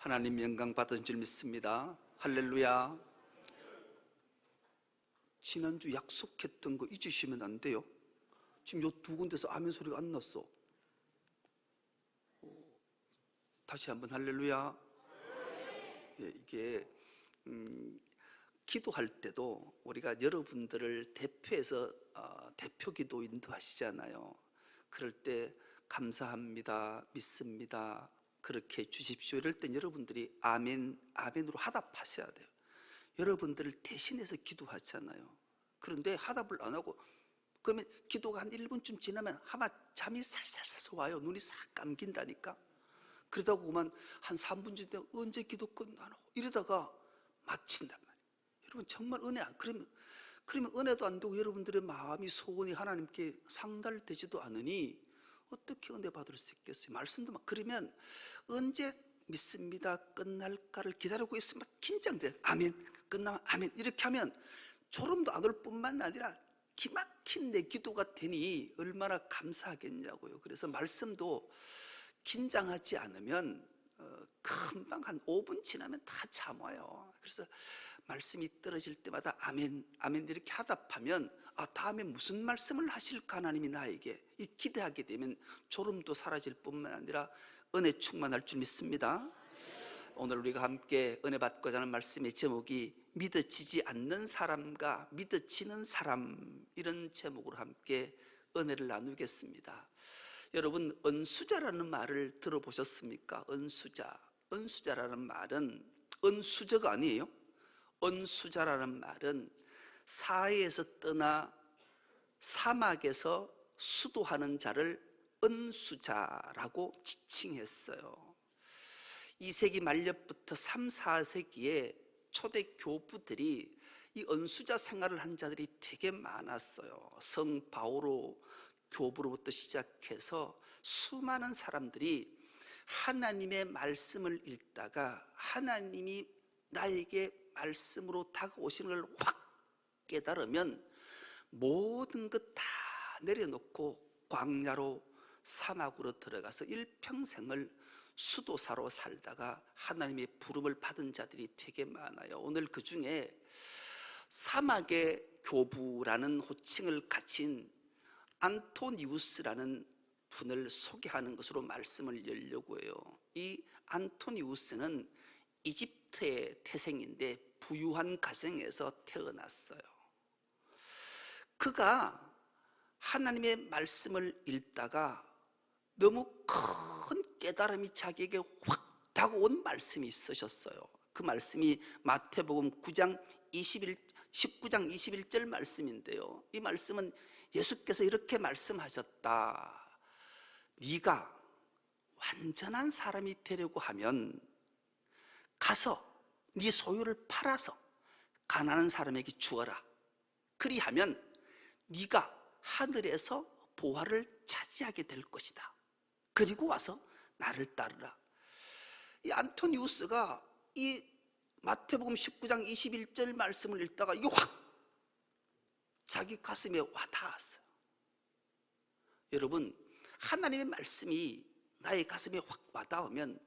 하나님 영광 받은 줄 믿습니다. 할렐루야. 지난주 약속했던 거 잊으시면 안 돼요. 지금 요 두 군데서 아멘 소리가 안 났어. 다시 한번 할렐루야. 이게 기도할 때도 우리가 여러분들을 대표해서 대표 기도 인도하시잖아요. 그럴 때 감사합니다, 믿습니다, 그렇게 해주십시오 이럴 땐 여러분들이 아멘, 아멘으로 하답하셔야 돼요. 여러분들을 대신해서 기도하잖아요. 그런데 하답을 안 하고 그러면 기도가 한 1분쯤 지나면 아마 잠이 살살살살 와요. 눈이 싹 감긴다니까. 그러다가 그만 한 3분쯤 되면 언제 기도 끝나노 이러다가 마친단 말이에요. 여러분 정말 은혜 안 그러면 은혜도 안 되고 여러분들의 마음이 소원이 하나님께 상달되지도 않으니 어떻게 은혜 받을 수 있겠어요? 말씀도 막 그러면 언제 믿습니다 끝날까를 기다리고 있으면 긴장돼. 아멘 끝나면 아멘 이렇게 하면 졸음도 안 올 뿐만 아니라 기막힌 내 기도가 되니 얼마나 감사하겠냐고요. 그래서 말씀도 긴장하지 않으면 금방 한 5분 지나면 다 잠 와요. 그래서 말씀이 떨어질 때마다 아멘 아멘 이렇게 하답하면 다음에 무슨 말씀을 하실까 하나님이 나에게 기대하게 되면 졸음도 사라질 뿐만 아니라 은혜 충만할 줄 믿습니다. 오늘 우리가 함께 은혜 받고자 하는 말씀의 제목이 믿어지지 않는 사람과 믿어지는 사람, 이런 제목으로 함께 은혜를 나누겠습니다. 여러분 은수자라는 말을 들어보셨습니까? 은수자라는 말은 은수저가 아니에요. 은수자라는 말은 사해에서 떠나 사막에서 수도하는 자를 은수자라고 지칭했어요. 2세기 말년부터 3, 4세기에 초대 교부들이 이 은수자 생활을 한 자들이 되게 많았어요. 성 바오로 교부로부터 시작해서 수많은 사람들이 하나님의 말씀을 읽다가 하나님이 나에게 말씀으로 다가오시는 걸 확 깨달으면 모든 것 다 내려놓고 광야로 사막으로 들어가서 일평생을 수도사로 살다가 하나님의 부름을 받은 자들이 되게 많아요. 오늘 그 중에 사막의 교부라는 호칭을 가진 안토니우스라는 분을 소개하는 것으로 말씀을 열려고 해요. 이 안토니우스는 이집트의 태생인데 부유한 가정에서 태어났어요. 그가 하나님의 말씀을 읽다가 너무 큰 깨달음이 자기에게 확 다가온 말씀이 있으셨어요. 그 말씀이 마태복음 19장 21절 말씀인데요. 이 말씀은 예수께서 이렇게 말씀하셨다. 네가 완전한 사람이 되려고 하면 가서 네 소유를 팔아서 가난한 사람에게 주어라. 그리하면 네가 하늘에서 보화를 차지하게 될 것이다. 그리고 와서 나를 따르라. 이 안토니우스가 이 마태복음 19장 21절 말씀을 읽다가 이게 확 자기 가슴에 와닿았어요. 여러분 하나님의 말씀이 나의 가슴에 확 와닿으면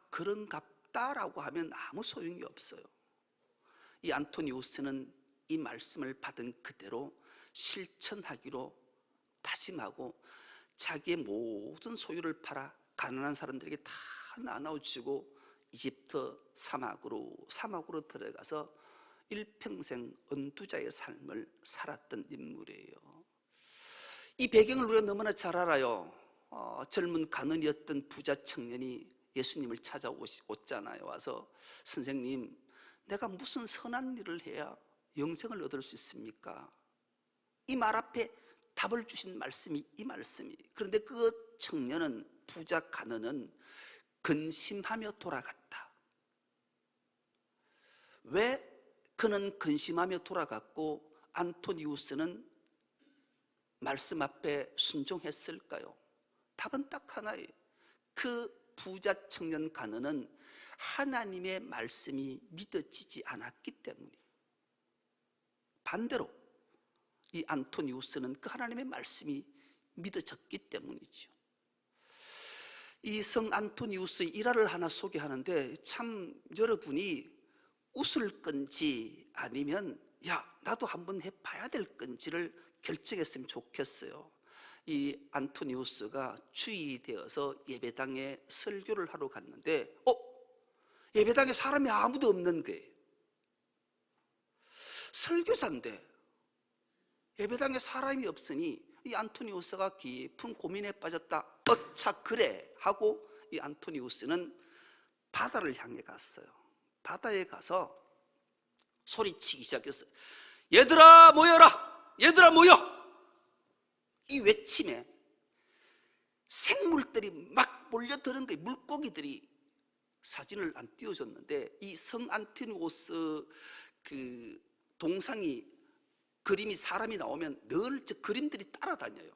그런갑다라고 하면 아무 소용이 없어요. 이 안토니우스는 이 말씀을 받은 그대로 실천하기로 다짐하고 자기의 모든 소유를 팔아 가난한 사람들에게 다 나눠주고 이집트 사막으로 들어가서 일평생 은투자의 삶을 살았던 인물이에요. 이 배경을 우리가 너무나 잘 알아요. 젊은 가난이었던 부자 청년이 예수님을 찾아오잖아요. 와서 선생님, 내가 무슨 선한 일을 해야 영생을 얻을 수 있습니까? 이 말 앞에 답을 주신 말씀이 이 말씀이. 그런데 그 청년은 부자 가난은 근심하며 돌아갔다. 왜 그는 근심하며 돌아갔고 안토니우스는 말씀 앞에 순종했을까요? 답은 딱 하나예요. 그 부자 청년 가난은 하나님의 말씀이 믿어지지 않았기 때문이에요. 반대로 이 안토니우스는 그 하나님의 말씀이 믿어졌기 때문이죠. 이 성 안토니우스의 일화를 하나 소개하는데 참 여러분이 웃을 건지 아니면 야 나도 한번 해봐야 될 건지를 결정했으면 좋겠어요. 이 안토니우스가 주일이 되어서 예배당에 설교를 하러 갔는데 예배당에 사람이 아무도 없는 거예요. 설교사인데 예배당에 사람이 없으니 이 안토니우스가 깊은 고민에 빠졌다. 어차 그래 하고 이 안토니우스는 바다를 향해 갔어요. 바다에 가서 소리치기 시작했어요. 얘들아 모여라! 얘들아 모여! 이 외침에 생물들이 막 몰려드는 거예요. 물고기들이. 사진을 안 띄워줬는데 이 성 안토니우스 그 동상이 그림이 사람이 나오면 늘 저 그림들이 따라다녀요.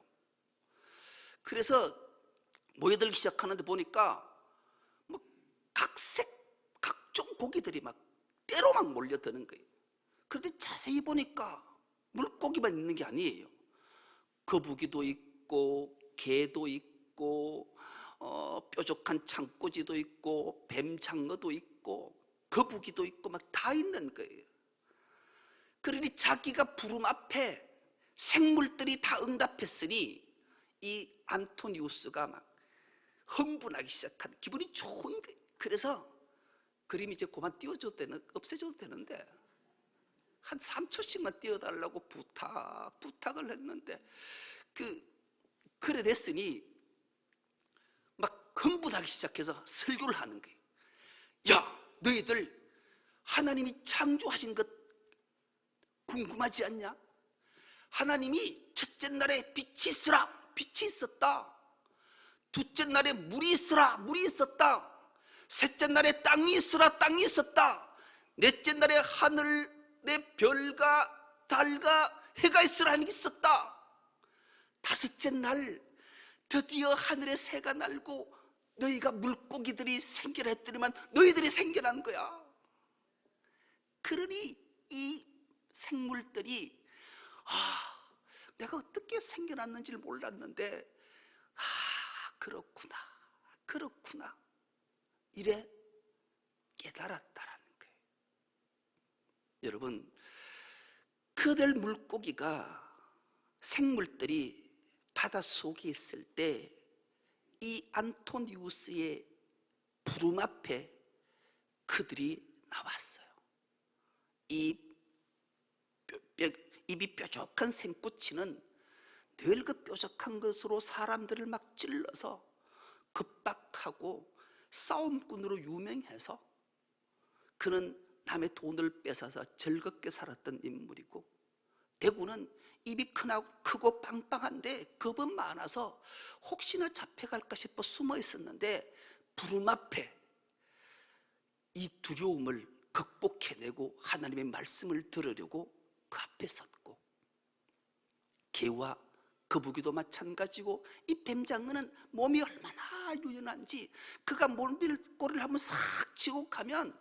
그래서 모여들기 시작하는데 보니까 뭐 각색 각종 고기들이 막 때로 막 몰려드는 거예요. 그런데 자세히 보니까 물고기만 있는 게 아니에요. 거북이도 있고 개도 있고 뾰족한 창꼬지도 있고 뱀장어도 있고 거북이도 있고 막 다 있는 거예요. 그러니 자기가 부름 앞에 생물들이 다 응답했으니 이 안토니우스가 막 흥분하기 시작한 기분이 좋은 거예요. 그래서 그림이 이제 그만 띄워줘도 없애줘도 되는데 한 3초씩만 띄워달라고 부탁을 했는데 그래 됐으니 막 흥분하기 시작해서 설교를 하는 거예요. 야 너희들 하나님이 창조하신 것 궁금하지 않냐? 하나님이 첫째 날에 빛이 있으라 빛이 있었다. 둘째 날에 물이 있으라 물이 있었다. 셋째 날에 땅이 있으라 땅이 있었다. 넷째 날에 하늘에 별과 달과 해가 있으라 하는 게 있었다. 다섯째 날 드디어 하늘에 새가 날고 너희가 물고기들이 생겨라 했더니만 너희들이 생겨난 거야. 그러니 이 생물들이 내가 어떻게 생겨났는지를 몰랐는데 그렇구나 이래 깨달았다라는 거예요. 여러분 그들 물고기가 생물들이 바닷속에 있을 때 이 안토니우스의 부름 앞에 그들이 나왔어요. 입이 뾰족한 생꼬치는 늘 그 뾰족한 것으로 사람들을 막 찔러서 급박하고 싸움꾼으로 유명해서 그는 남의 돈을 뺏어서 즐겁게 살았던 인물이고, 대구는 입이 크고 빵빵한데 겁은 많아서 혹시나 잡혀갈까 싶어 숨어 있었는데 부름 앞에 이 두려움을 극복해내고 하나님의 말씀을 들으려고 그 앞에 섰고, 개와 거북이도 마찬가지고 이 뱀장어는 몸이 얼마나 유연한지 그가 꼬리를 한번 싹 치고 가면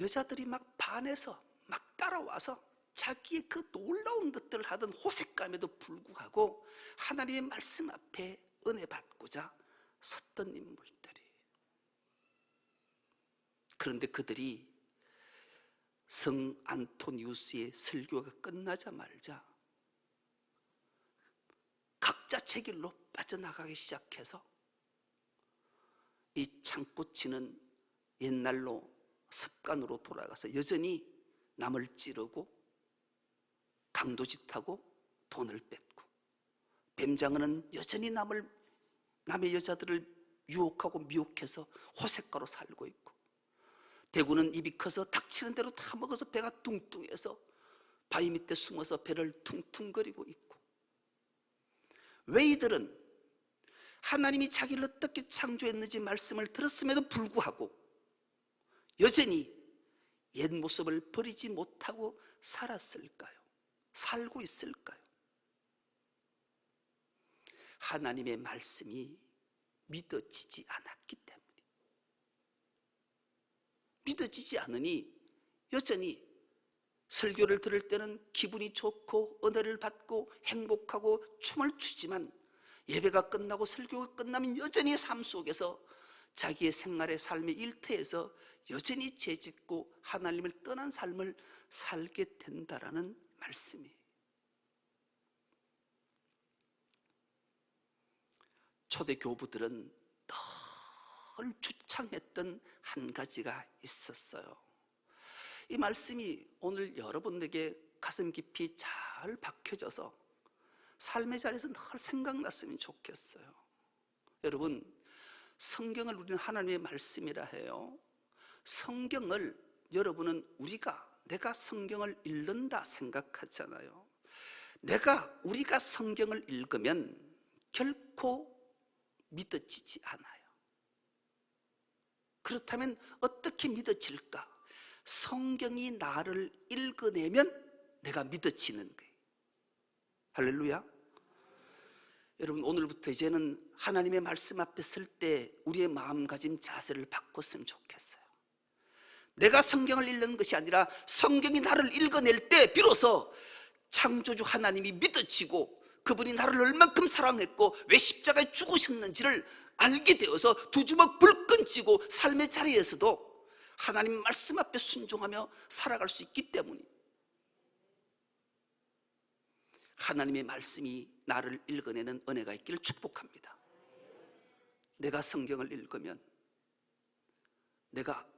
여자들이 막 반해서 막 따라와서 자기의 그 놀라운 것들을 하던 호색감에도 불구하고 하나님의 말씀 앞에 은혜 받고자 섰던 인물들이. 그런데 그들이 성 안토니우스의 설교가 끝나자마자 각자 제 길로 빠져나가기 시작해서 이 창꼬치는 옛날로 습관으로 돌아가서 여전히 남을 찌르고 강도짓하고 돈을 뺏고, 뱀장어는 여전히 남의 여자들을 유혹하고 미혹해서 호색가로 살고 있고, 대구는 입이 커서 닥치는 대로 다 먹어서 배가 뚱뚱해서 바위 밑에 숨어서 배를 퉁퉁거리고 있고, 왜 이들은 하나님이 자기를 어떻게 창조했는지 말씀을 들었음에도 불구하고 여전히 옛 모습을 버리지 못하고 살고 있을까요? 하나님의 말씀이 믿어지지 않았기 때문이에요. 믿어지지 않으니 여전히 설교를 들을 때는 기분이 좋고 은혜를 받고 행복하고 춤을 추지만 예배가 끝나고 설교가 끝나면 여전히 삶 속에서 자기의 생활의 삶의 일터에서 여전히 죄짓고 하나님을 떠난 삶을 살게 된다라는 말씀이에요. 초대 교부들은 늘 주창했던 한 가지가 있었어요. 이 말씀이 오늘 여러분에게 가슴 깊이 잘 박혀져서 삶의 자리에서 늘 생각났으면 좋겠어요. 여러분, 성경을 우리는 하나님의 말씀이라 해요. 성경을 여러분은 내가 성경을 읽는다 생각하잖아요. 우리가 성경을 읽으면 결코 믿어지지 않아요. 그렇다면 어떻게 믿어질까? 성경이 나를 읽어내면 내가 믿어지는 거예요. 할렐루야. 여러분, 오늘부터 이제는 하나님의 말씀 앞에 설 때 우리의 마음가짐 자세를 바꿨으면 좋겠어요. 내가 성경을 읽는 것이 아니라 성경이 나를 읽어낼 때 비로소 창조주 하나님이 믿어지고 그분이 나를 얼만큼 사랑했고 왜 십자가에 죽으셨는지를 알게 되어서 두 주먹 불끈 쥐고 삶의 자리에서도 하나님 말씀 앞에 순종하며 살아갈 수 있기 때문이에요. 하나님의 말씀이 나를 읽어내는 은혜가 있기를 축복합니다. 내가 성경을 읽으면 내가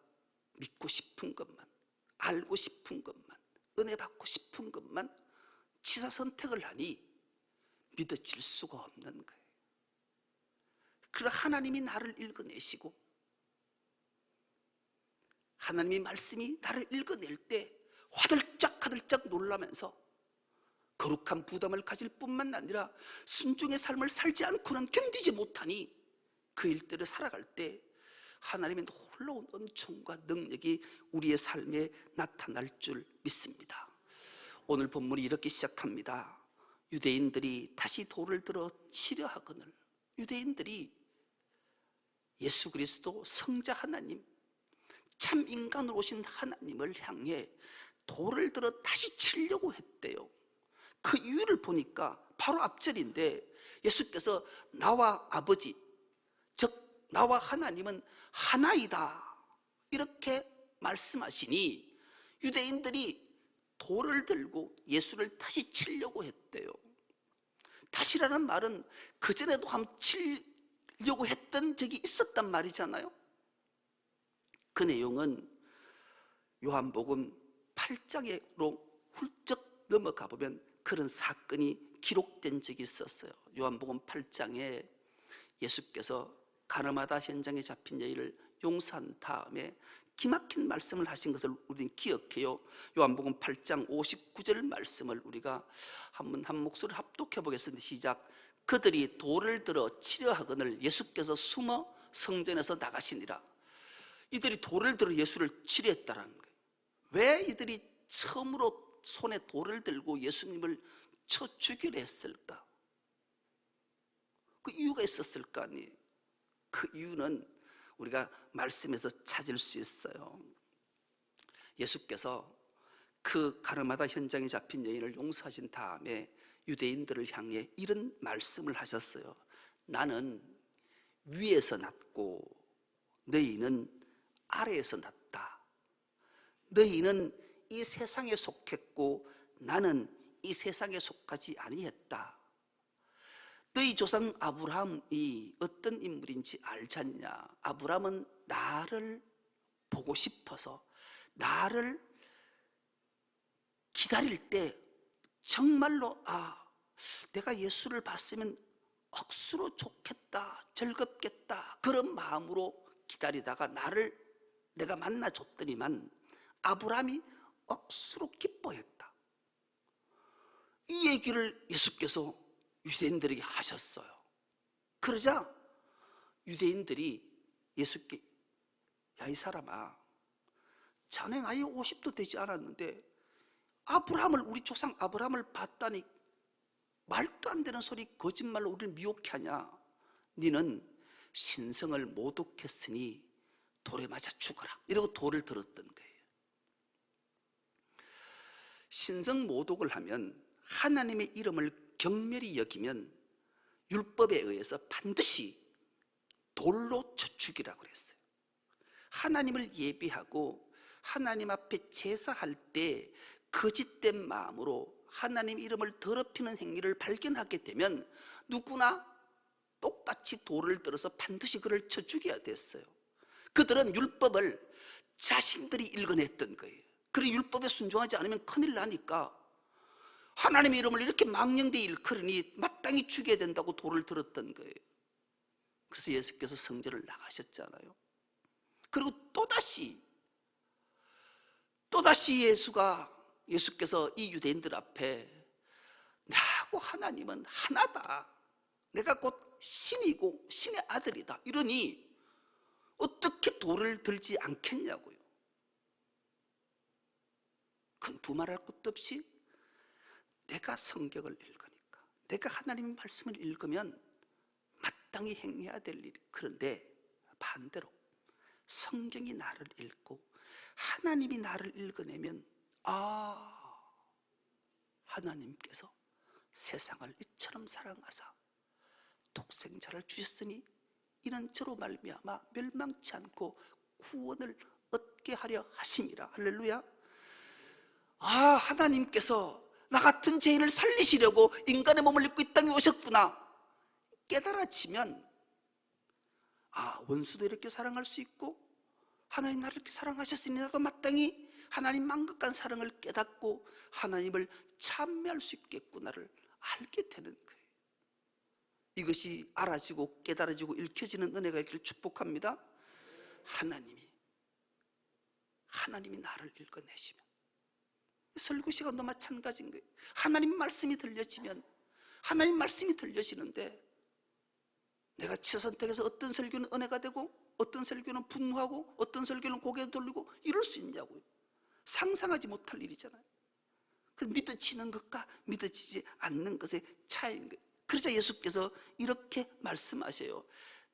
믿고 싶은 것만, 알고 싶은 것만, 은혜 받고 싶은 것만 취사 선택을 하니 믿어질 수가 없는 거예요. 그러나 하나님이 나를 읽어내시고 하나님의 말씀이 나를 읽어낼 때 화들짝 놀라면서 거룩한 부담을 가질 뿐만 아니라 순종의 삶을 살지 않고는 견디지 못하니 그 일대를 살아갈 때 하나님의 놀라운 은총과 능력이 우리의 삶에 나타날 줄 믿습니다. 오늘 본문이 이렇게 시작합니다. 유대인들이 다시 돌을 들어 치려 하거늘. 유대인들이 예수 그리스도 성자 하나님, 참 인간으로 오신 하나님을 향해 돌을 들어 다시 치려고 했대요. 그 이유를 보니까 바로 앞절인데 예수께서 나와 아버지, 즉 나와 하나님은 하나이다 이렇게 말씀하시니 유대인들이 돌을 들고 예수를 다시 치려고 했대요. 다시라는 말은 그전에도 한번 치려고 했던 적이 있었단 말이잖아요. 그 내용은 요한복음 8장으로 훌쩍 넘어가 보면 그런 사건이 기록된 적이 있었어요. 요한복음 8장에 예수께서 가늠하다 현장에 잡힌 여인을 용서한 다음에 기막힌 말씀을 하신 것을 우리는 기억해요. 요한복음 8장 59절 말씀을 우리가 한번 한 목소리를 합독해 보겠습니다. 시작. 그들이 돌을 들어 치려 하거늘 예수께서 숨어 성전에서 나가시니라. 이들이 돌을 들어 예수를 치려 했다는 거예요. 왜 이들이 처음으로 손에 돌을 들고 예수님을 쳐 죽이려 했을까? 그 이유가 있었을 거 아니에요. 그 이유는 우리가 말씀에서 찾을 수 있어요. 예수께서 그 가늠하다 현장에 잡힌 여인을 용서하신 다음에 유대인들을 향해 이런 말씀을 하셨어요. 나는 위에서 났고 너희는 아래에서 났다. 너희는 이 세상에 속했고 나는 이 세상에 속하지 아니했다. 너희 조상 아브라함이 어떤 인물인지 알지 않냐? 아브라함은 나를 보고 싶어서 나를 기다릴 때 정말로 내가 예수를 봤으면 억수로 좋겠다, 즐겁겠다 그런 마음으로 기다리다가 나를 내가 만나줬더니만 아브라함이 억수로 기뻐했다. 이 얘기를 예수께서 유대인들에게 하셨어요. 그러자 유대인들이 예수께 야, 이 사람아, 자네 나이 50도 되지 않았는데 우리 조상 아브라함을 봤다니 말도 안 되는 소리 거짓말로 우리를 미혹해 하냐? 너는 신성을 모독했으니 돌에 맞아 죽어라 이러고 돌을 들었던 거예요. 신성 모독을 하면 하나님의 이름을 경멸히 여기면 율법에 의해서 반드시 돌로 쳐 죽이라고 그랬어요. 하나님을 예비하고 하나님 앞에 제사할 때 거짓된 마음으로 하나님 이름을 더럽히는 행위를 발견하게 되면 누구나 똑같이 돌을 들어서 반드시 그를 쳐 죽여야 됐어요. 그들은 율법을 자신들이 읽어냈던 거예요. 그리고 율법에 순종하지 않으면 큰일 나니까 하나님의 이름을 이렇게 망령되이 일컬으니 마땅히 죽여야 된다고 돌을 들었던 거예요. 그래서 예수께서 성전을 나가셨잖아요. 그리고 또다시 예수께서 이 유대인들 앞에 나하고 하나님은 하나다, 내가 곧 신이고 신의 아들이다 이러니 어떻게 돌을 들지 않겠냐고요. 그건 두말할 것도 없이 내가 성경을 읽으니까, 내가 하나님의 말씀을 읽으면 마땅히 행해야 될 일. 그런데 반대로 성경이 나를 읽고 하나님이 나를 읽어내면 하나님께서 세상을 이처럼 사랑하사 독생자를 주셨으니 이는 저로 말미암아 멸망치 않고 구원을 얻게 하려 하심이라. 할렐루야. 하나님께서 나 같은 죄인을 살리시려고 인간의 몸을 입고 이 땅에 오셨구나 깨달아지면 원수도 이렇게 사랑할 수 있고 하나님 나를 이렇게 사랑하셨으니 나도 마땅히 하나님 만극한 사랑을 깨닫고 하나님을 찬미할 수 있겠구나를 알게 되는 거예요. 이것이 알아지고 깨달아지고 읽혀지는 은혜가 있기를 축복합니다. 하나님이 나를 읽어내시면, 설교 시간도 마찬가지인 거예요. 하나님 말씀이 들려지면, 하나님 말씀이 들려지는데 내가 선택해서 어떤 설교는 은혜가 되고 어떤 설교는 분노하고 어떤 설교는 고개 돌리고 이럴 수 있냐고요. 상상하지 못할 일이잖아요. 그 믿어지는 것과 믿어지지 않는 것의 차이인 거예요. 그러자 예수께서 이렇게 말씀하셔요.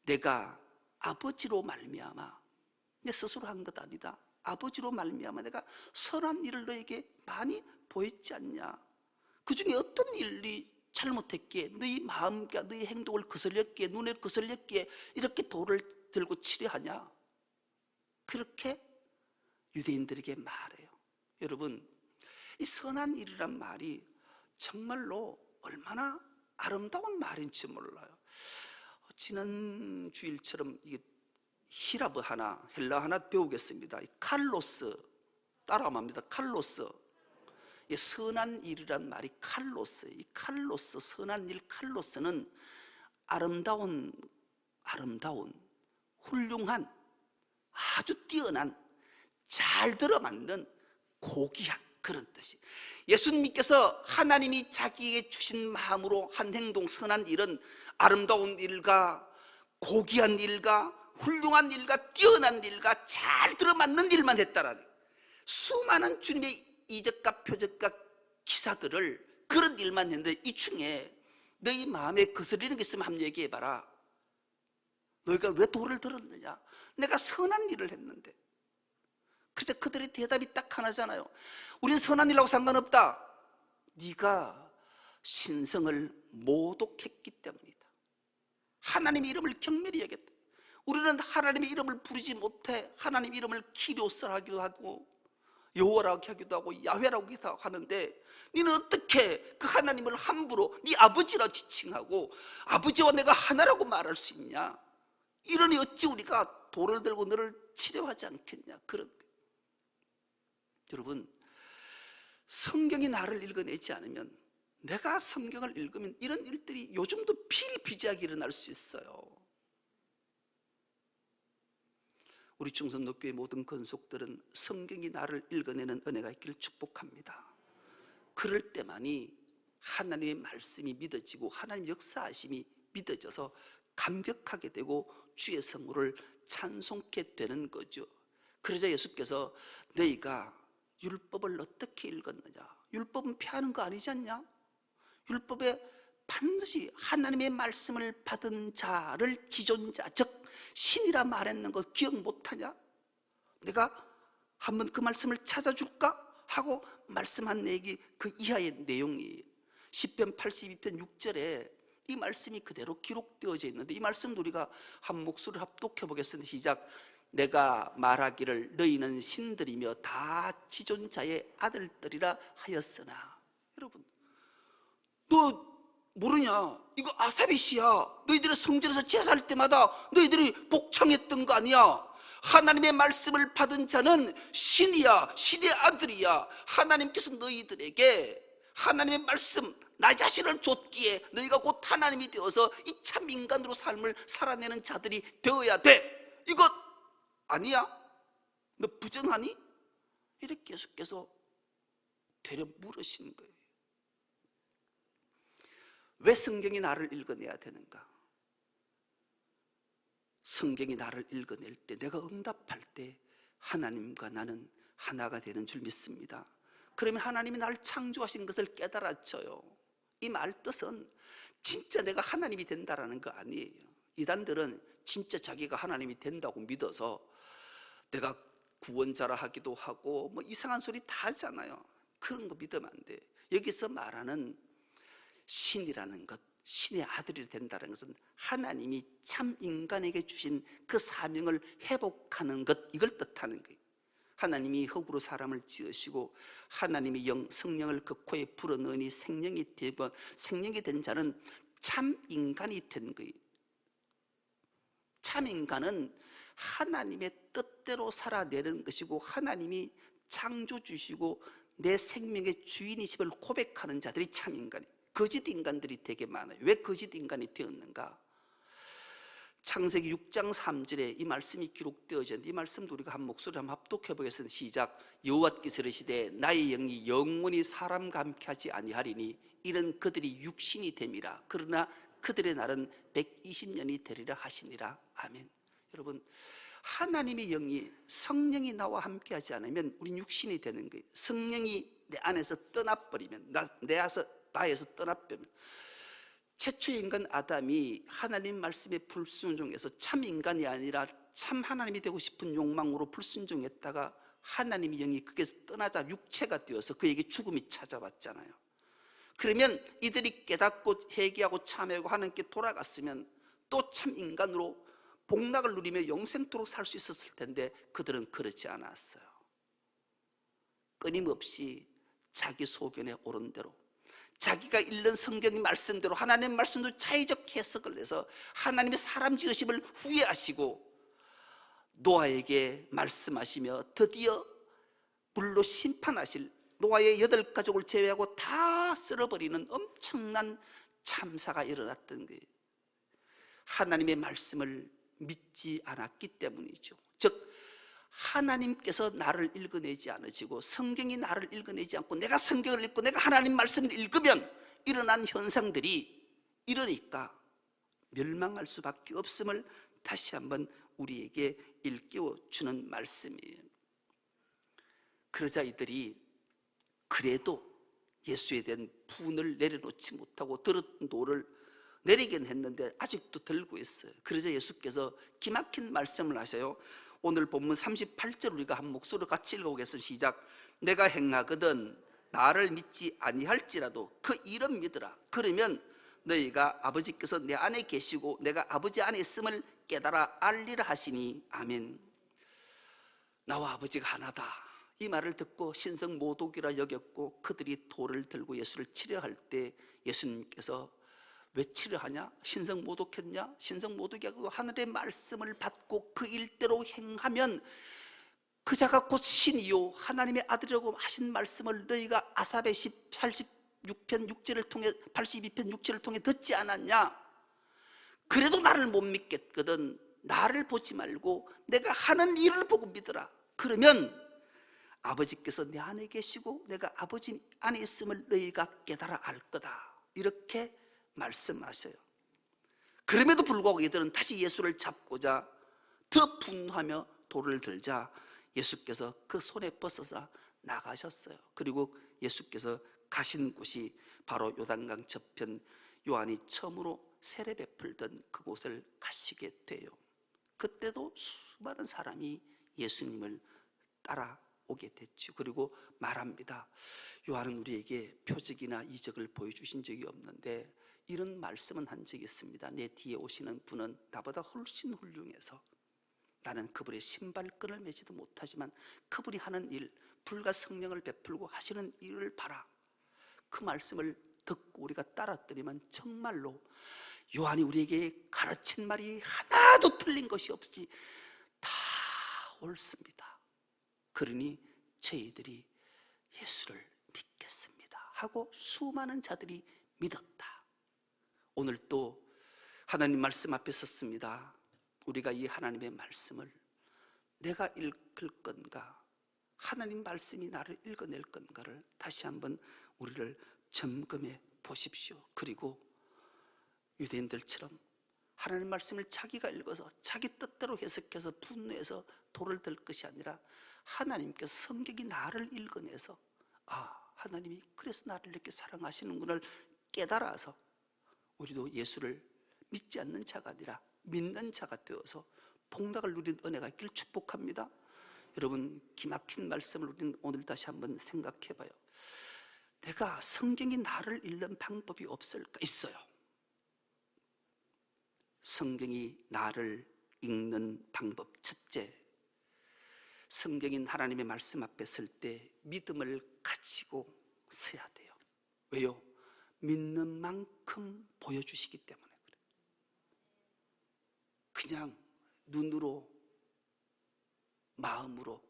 내가 아버지로 말미암아, 내 스스로 한 것 아니다. 아버지로 말미암아 내가 선한 일을 너에게 많이 보였지 않냐. 그 중에 어떤 일이 잘못했기에, 너희 마음과 너희 행동을 거슬렸기에, 눈에 거슬렸기에 이렇게 돌을 들고 치려 하냐. 그렇게 유대인들에게 말해요. 여러분, 이 선한 일이란 말이 정말로 얼마나 아름다운 말인지 몰라요. 지난 주일처럼 히라브 하나, 헬라 하나 배우겠습니다. 칼로스, 따라하면 합니다. 칼로스. 선한 일이란 말이 칼로스. 이 칼로스, 선한 일 칼로스는 아름다운, 훌륭한, 아주 뛰어난, 잘 들어맞는 고귀한 그런 뜻이. 예수님께서 하나님이 자기에게 주신 마음으로 한 행동, 선한 일은 아름다운 일과 고귀한 일과 훌륭한 일과 뛰어난 일과 잘 들어맞는 일만 했다라는, 수많은 주님의 이적과 표적과 기사들을 그런 일만 했는데 이 중에 너희 마음에 거스리는 게 있으면 한번 얘기해봐라. 너희가 왜 돌을 들었느냐? 내가 선한 일을 했는데. 그래서 그들의 대답이 딱 하나잖아요. 우리는 선한 일하고 상관없다. 네가 신성을 모독했기 때문이다. 하나님의 이름을 경멸히 여겼다. 우리는 하나님의 이름을 부르지 못해 하나님의 이름을 키리오스라 하기도 하고 여호와라고 하기도 하고 야훼라고 하는데, 너는 어떻게 그 하나님을 함부로 네 아버지라 지칭하고 아버지와 내가 하나라고 말할 수 있냐? 이러니 어찌 우리가 돌을 들고 너를 치료하지 않겠냐? 그런 거예요. 여러분, 성경이 나를 읽어내지 않으면, 내가 성경을 읽으면 이런 일들이 요즘도 비일비재하게 일어날 수 있어요. 우리 충성노교회 모든 건속들은 성경이 나를 읽어내는 은혜가 있기를 축복합니다. 그럴 때만이 하나님의 말씀이 믿어지고 하나님 역사하심이 믿어져서 감격하게 되고 주의 성호를 찬송케 되는 거죠. 그러자 예수께서 너희가 율법을 어떻게 읽었느냐? 율법은 폐하는 거 아니지 않냐? 율법에 반드시 하나님의 말씀을 받은 자를 지존자, 즉 신이라 말했는 거 기억 못하냐? 내가 한번 그 말씀을 찾아줄까? 하고 말씀한 얘기 그 이하의 내용이에요. 시편 82편 6절에 이 말씀이 그대로 기록되어져 있는데, 이 말씀 우리가 한 목소리를 합독해 보겠습니다. 시작. 내가 말하기를 너희는 신들이며 다 지존자의 아들들이라 하였으나. 여러분, 너 모르냐? 이거 아사벳이야. 너희들이 성전에서 제사할 때마다 너희들이 복창했던 거 아니야? 하나님의 말씀을 받은 자는 신이야, 신의 아들이야. 하나님께서 너희들에게 하나님의 말씀, 나 자신을 줬기에 너희가 곧 하나님이 되어서 이 참 인간으로 삶을 살아내는 자들이 되어야 돼. 이거 아니야? 너 부정하니? 이렇게 계속해서 되려 물으시는 거예요. 왜 성경이 나를 읽어내야 되는가? 성경이 나를 읽어낼 때, 내가 응답할 때 하나님과 나는 하나가 되는 줄 믿습니다. 그러면 하나님이 나를 창조하신 것을 깨달았죠요. 이 말 뜻은 진짜 내가 하나님이 된다라는 거 아니에요. 이단들은 진짜 자기가 하나님이 된다고 믿어서 내가 구원자라 하기도 하고 뭐 이상한 소리 다 하잖아요. 그런 거 믿으면 안 돼. 여기서 말하는 신이라는 것, 신의 아들이 된다는 것은 하나님이 참 인간에게 주신 그 사명을 회복하는 것, 이걸 뜻하는 거예요. 하나님이 흙으로 사람을 지으시고 하나님의 영, 성령을 그 코에 불어넣으니 생명이 되고, 생명이 된 자는 참 인간이 된 거예요. 참 인간은 하나님의 뜻대로 살아내는 것이고, 하나님이 창조주시고 내 생명의 주인이심을 고백하는 자들이 참 인간이에요. 거짓 인간들이 되게 많아요. 왜 거짓 인간이 되었는가? 창세기 6장 3절에 이 말씀이 기록되어져 있는데, 이 말씀도 우리가 한 목소리 한번 합독해 보겠습니다. 시작. 여호와께서 이르시되 나의 영이 영원히 사람과 함께 하지 아니하리니 이는 그들이 육신이 됨이라. 그러나 그들의 날은 120년이 되리라 하시니라. 아멘. 여러분, 하나님의 영이, 성령이 나와 함께 하지 않으면 우린 육신이 되는 거예요. 성령이 내 안에서 떠나버리면, 나에서 떠나버리면, 최초의 인간 아담이 하나님 말씀에 불순종해서 참 인간이 아니라 참 하나님이 되고 싶은 욕망으로 불순종했다가 하나님의 영이 그게서 떠나자 육체가 되어서 그에게 죽음이 찾아왔잖아요. 그러면 이들이 깨닫고 회개하고 참회하고 하나님께 돌아갔으면 또 참 인간으로 복락을 누리며 영생토록 살 수 있었을 텐데, 그들은 그렇지 않았어요. 끊임없이 자기 소견에 옳은 대로, 자기가 읽는 성경의 말씀대로, 하나님의 말씀도 자의적 해석을 해서 하나님의 사람 지으심을 후회하시고 노아에게 말씀하시며 드디어 불로 심판하실, 노아의 8가족을 제외하고 다 쓸어버리는 엄청난 참사가 일어났던 거예요. 하나님의 말씀을 믿지 않았기 때문이죠. 즉 하나님께서 나를 읽어내지 않으시고 성경이 나를 읽어내지 않고 내가 성경을 읽고 내가 하나님 말씀을 읽으면 일어난 현상들이 이러니까 멸망할 수밖에 없음을 다시 한번 우리에게 일깨워 주는 말씀이에요. 그러자 이들이 그래도 예수에 대한 분을 내려놓지 못하고 들었던 돌을 내리긴 했는데 아직도 들고 있어요. 그러자 예수께서 기막힌 말씀을 하셔요. 오늘 본문 38절 우리가 한 목소리로 같이 읽어보겠습니다. 시작. 내가 행하거든 나를 믿지 아니할지라도 그 이름 믿으라. 그러면 너희가 아버지께서 내 안에 계시고 내가 아버지 안에 있음을 깨달아 알리라 하시니. 아멘. 나와 아버지가 하나다, 이 말을 듣고 신성 모독이라 여겼고 그들이 돌을 들고 예수를 치려할 때 예수님께서 왜 치려하냐? 신성 모독했냐? 신성 모독이 아니고 하늘의 말씀을 받고 그 일대로 행하면 그 자가 곧 신이요 하나님의 아들이라고 하신 말씀을 너희가 아삽의 86편 6절을 통해 82편 6절을 통해 듣지 않았냐? 그래도 나를 못 믿겠거든 나를 보지 말고 내가 하는 일을 보고 믿으라. 그러면 아버지께서 내 안에 계시고 내가 아버지 안에 있음을 너희가 깨달아 알 거다, 이렇게 말씀하셔요. 그럼에도 불구하고 이들은 다시 예수를 잡고자 더 분노하며 돌을 들자 예수께서 그 손에 벗어서 나가셨어요. 그리고 예수께서 가신 곳이 바로 요단강 저편 요한이 처음으로 세례 베풀던 그곳을 가시게 돼요. 그때도 수많은 사람이 예수님을 따라오게 됐죠. 그리고 말합니다. 요한은 우리에게 표적이나 이적을 보여주신 적이 없는데 이런 말씀은 한 적이 있습니다. 내 뒤에 오시는 분은 나보다 훨씬 훌륭해서 나는 그분의 신발끈을 매지도 못하지만 그분이 하는 일, 불과 성령을 베풀고 하시는 일을 봐라. 그 말씀을 듣고 우리가 따랐더니만 정말로 요한이 우리에게 가르친 말이 하나도 틀린 것이 없이 다 옳습니다. 그러니 저희들이 예수를 믿겠습니다 하고 수많은 자들이 믿었다. 오늘 또 하나님 말씀 앞에 섰습니다. 우리가 이 하나님의 말씀을 내가 읽을 건가, 하나님 말씀이 나를 읽어낼 건가를 다시 한번 우리를 점검해 보십시오. 그리고 유대인들처럼 하나님 말씀을 자기가 읽어서 자기 뜻대로 해석해서 분노해서 돌을 들 것이 아니라 하나님께서 성경이 나를 읽어내서 하나님이 그래서 나를 이렇게 사랑하시는구나를 깨달아서 우리도 예수를 믿지 않는 자가 아니라 믿는 자가 되어서 복락을 누리는 은혜가 있기를 축복합니다. 여러분, 기막힌 말씀을 우리는 오늘 다시 한번 생각해 봐요. 내가 성경이 나를 읽는 방법이 없을까? 있어요. 성경이 나를 읽는 방법 첫째, 성경인 하나님의 말씀 앞에 설 때 믿음을 가지고 서야 돼요. 왜요? 믿는 만큼 보여주시기 때문에 그래요. 그냥 눈으로 마음으로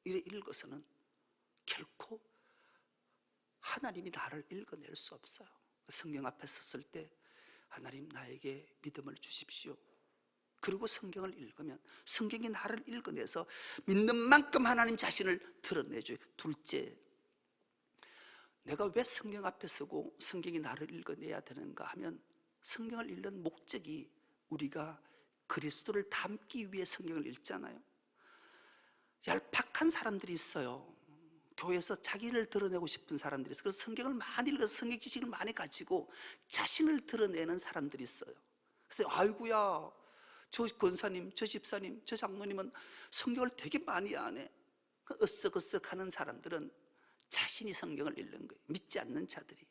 이래 읽어서는 결코 하나님이 나를 읽어낼 수 없어요. 성경 앞에 섰을 때 하나님 나에게 믿음을 주십시오. 그리고 성경을 읽으면 성경이 나를 읽어내서 믿는 만큼 하나님 자신을 드러내줘요. 둘째, 내가 왜 성경 앞에 서고 성경이 나를 읽어내야 되는가 하면 성경을 읽는 목적이 우리가 그리스도를 닮기 위해 성경을 읽잖아요. 얄팍한 사람들이 있어요. 교회에서 자기를 드러내고 싶은 사람들이 있어요. 그래서 성경을 많이 읽어서 성경 지식을 많이 가지고 자신을 드러내는 사람들이 있어요. 그래서 아이고야, 저 권사님, 저 집사님, 저 장모님은 성경을 되게 많이 아네. 으쓱으쓱하는 사람들은 자신이 성경을 읽는 거예요. 믿지 않는 자들이.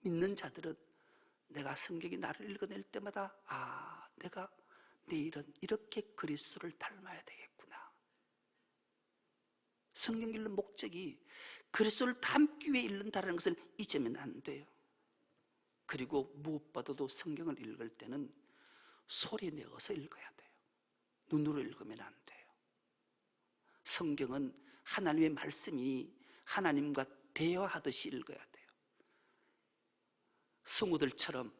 믿는 자들은 내가 성경이 나를 읽어낼 때마다 내가 내일은 이렇게 그리스도를 닮아야 되겠구나. 성경 읽는 목적이 그리스도를 닮기 위해 읽는다는 것을 잊으면 안 돼요. 그리고 무엇보다도 성경을 읽을 때는 소리 내어서 읽어야 돼요. 눈으로 읽으면 안 돼요. 성경은 하나님의 말씀이 하나님과 대화하듯이 읽어야 돼요. 성우들처럼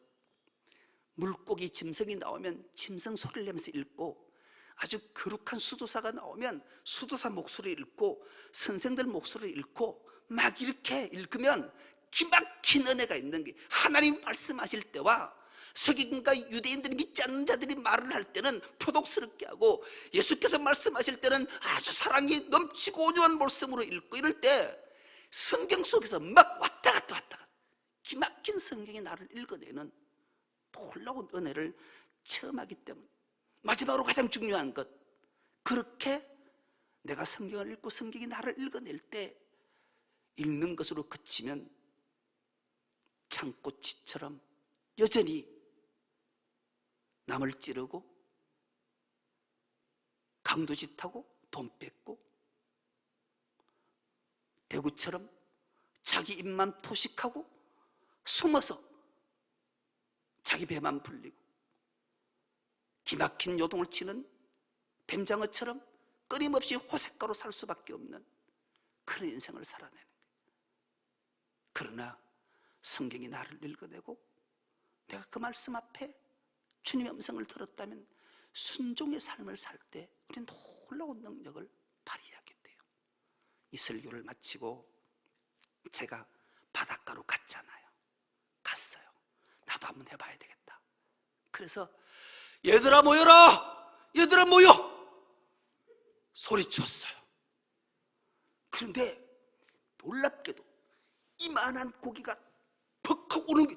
물고기 짐승이 나오면 짐승 소리를 내면서 읽고, 아주 거룩한 수도사가 나오면 수도사 목소리를 읽고, 선생들 목소리를 읽고 막 이렇게 읽으면 기막힌 은혜가 있는 게, 하나님 말씀하실 때와 서기관과 유대인들이 믿지 않는 자들이 말을 할 때는 표독스럽게 하고, 예수께서 말씀하실 때는 아주 사랑이 넘치고 온유한 말씀으로 읽고, 이럴 때 성경 속에서 막 왔다 갔다 기막힌 성경이 나를 읽어내는 놀라운 은혜를 체험하기 때문에, 마지막으로 가장 중요한 것, 그렇게 내가 성경을 읽고 성경이 나를 읽어낼 때 읽는 것으로 그치면 창꽃치처럼 여전히 남을 찌르고 강도짓하고 돈 뺏고, 대구처럼 자기 입만 포식하고 숨어서 자기 배만 불리고, 기막힌 요동을 치는 뱀장어처럼 끊임없이 호색가로 살 수밖에 없는 그런 인생을 살아내는 거예요. 그러나 성경이 나를 읽어내고 내가 그 말씀 앞에 주님의 음성을 들었다면 순종의 삶을 살 때 우리는 놀라운 능력을 발휘하게 돼요. 이 설교를 마치고 제가 바닷가로 갔잖아요. 갔어요. 나도 한번 해봐야 되겠다. 그래서 얘들아 모여라! 얘들아 모여! 소리쳤어요. 그런데 놀랍게도 이만한 고기가 퍽하고 오는 게,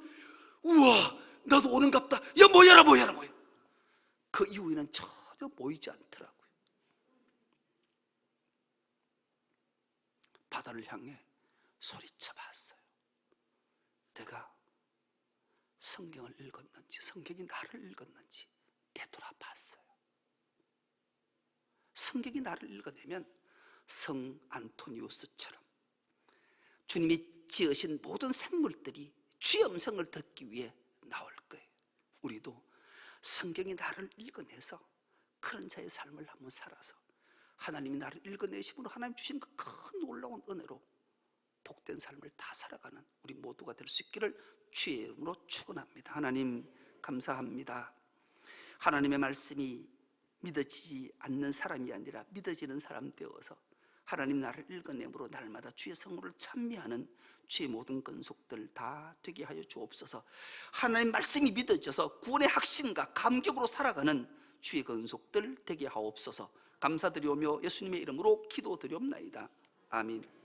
우와, 나도 오는갑다. 야, 모여라. 그 이후에는 전혀 모이지 않더라고요. 바다를 향해 소리쳐 봤어요. 내가 성경을 읽었는지, 성경이 나를 읽었는지 되돌아봤어요. 성경이 나를 읽어내면 성 안토니우스처럼 주님이 지으신 모든 생물들이 주의 음성을 듣기 위해 나올 거예요. 우리도 성경이 나를 읽어내서 그런 자의 삶을 한번 살아서 하나님이 나를 읽어내심으로 하나님 주신 그 큰 놀라운 은혜로 복된 삶을 다 살아가는 우리 모두가 될 수 있기를 주의 이름으로 축원합니다. 하나님 감사합니다. 하나님의 말씀이 믿어지지 않는 사람이 아니라 믿어지는 사람 되어서 하나님 나를 읽어내므로 날마다 주의 성물을 찬미하는 주의 모든 근속들 다 되게 하여 주옵소서. 하나님 말씀이 믿어져서 구원의 확신과 감격으로 살아가는 주의 근속들 되게 하옵소서. 감사드리오며 예수님의 이름으로 기도드리옵나이다. 아멘.